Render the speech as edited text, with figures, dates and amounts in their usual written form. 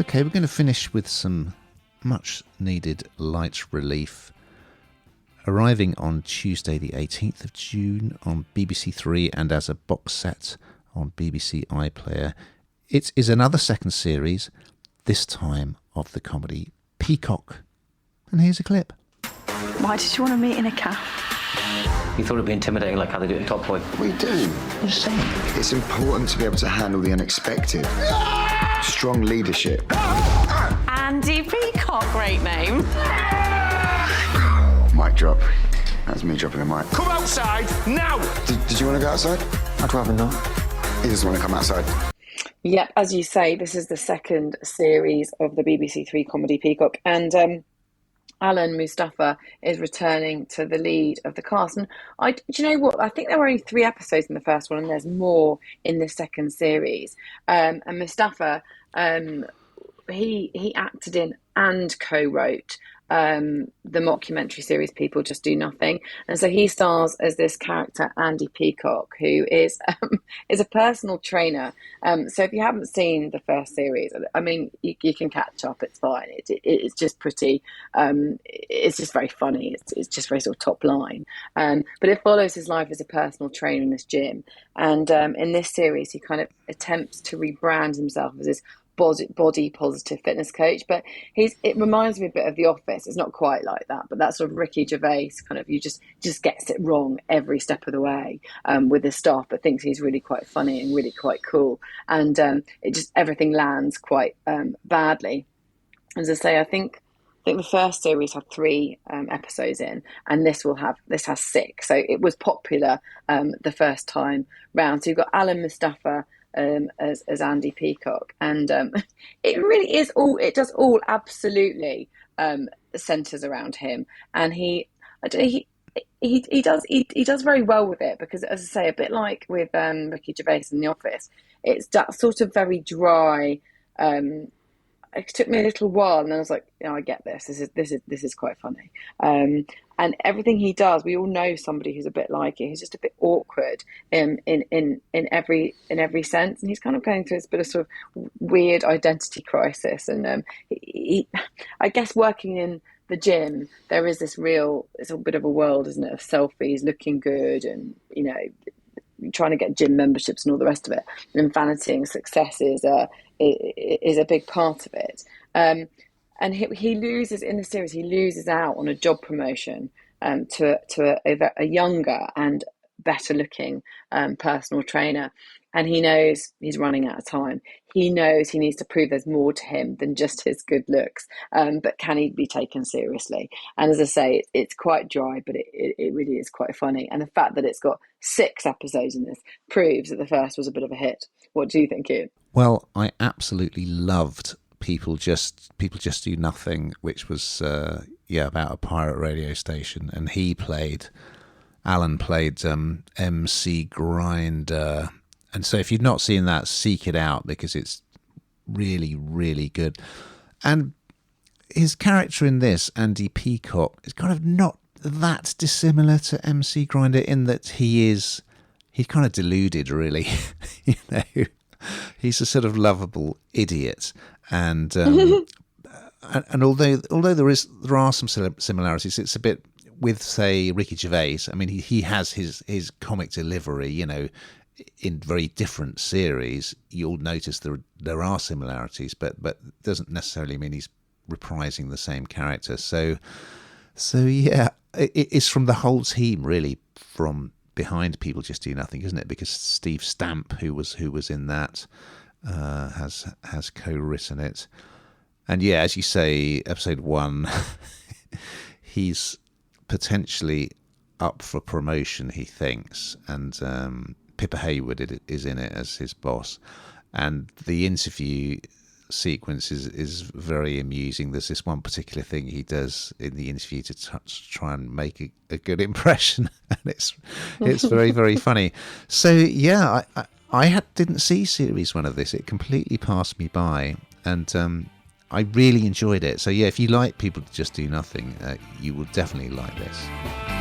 Okay, we're going to finish with some much needed light relief. Arriving on Tuesday the 18th of June on BBC Three and as a box set on BBC iPlayer, it is another second series, this time of the comedy Peacock. And here's a clip. Why did you want to meet in a cab? You thought it'd be intimidating like how they do it in Top Boy? We do. I'm just saying. It's important to be able to handle the unexpected. Strong leadership. Andy Peacock, great name. Mic drop. That was me dropping a mic. Come outside now! Did you want to go outside? I'd rather not. He doesn't want to come outside. Yep, as you say, this is the second series of the BBC Three comedy Peacock, and Alan Mustafa is returning to the lead of the cast. And do you know what? I think there were only 3 episodes in the first one, and there's more in this second series. And Mustafa, he acted in and co-wrote the mockumentary series People Just Do Nothing, and so he stars as this character Andy Peacock, who is a personal trainer. So if you haven't seen the first series, I mean, you can catch up. It's fine. It's just pretty. It's just very funny. It's just very sort of top line. But it follows his life as a personal trainer in this gym, and in this series, he kind of attempts to rebrand himself as this body positive fitness coach, but it reminds me a bit of The Office. It's not quite like that, but that sort of Ricky Gervais kind of, you just gets it wrong every step of the way with his staff, but thinks he's really quite funny and really quite cool, and it just everything lands quite badly. As I say, I think the first series had 3 episodes in, and this has 6, so it was popular the first time round. So you've got Alan Mustafa as Andy Peacock, and it really is it does all absolutely centers around him, and he does very well with it, because, as I say, a bit like with Ricky Gervais in The Office, it's that sort of very dry. It took me a little while, and then I was like, I get this. This is quite funny. And everything he does, we all know somebody who's a bit like it. He's just a bit awkward in every sense, and he's kind of going through this bit of sort of weird identity crisis. And I guess working in the gym, there is it's a bit of a world, isn't it, of selfies, looking good, and trying to get gym memberships and all the rest of it. And vanity and success is a big part of it. And he loses in the series. He loses out on a job promotion to a younger and better looking personal trainer, and he knows he's running out of time. He knows he needs to prove there's more to him than just his good looks. But can he be taken seriously? And as I say, it's quite dry, but it really is quite funny. And the fact that it's got 6 episodes in this proves that the first was a bit of a hit. What do you think, Ian? Well, I absolutely loved People Just Do Nothing, which was about a pirate radio station, and Alan played MC Grinder. And so if you've not seen that, seek it out, because it's really, really good. And his character in this, Andy Peacock, is kind of not that dissimilar to MC Grinder in that he's kind of deluded, really. He's a sort of lovable idiot. And and although there are some similarities, it's a bit with, say, Ricky Gervais. I mean, he has his comic delivery, in very different series. You'll notice there are similarities, but doesn't necessarily mean he's reprising the same character. So yeah, it's from the whole team, really, from behind People Just Do Nothing, isn't it? Because Steve Stamp, who was in that, has co-written it. And yeah, as you say, episode 1, he's potentially up for promotion, he thinks, and Pippa Haywood is in it as his boss, and the interview sequence is very amusing. There's this one particular thing he does in the interview to try and make a good impression, and it's very, very funny. So yeah, I didn't see series 1 of this. It completely passed me by, and I really enjoyed it. So yeah, if you like People Just Do Nothing, you will definitely like this.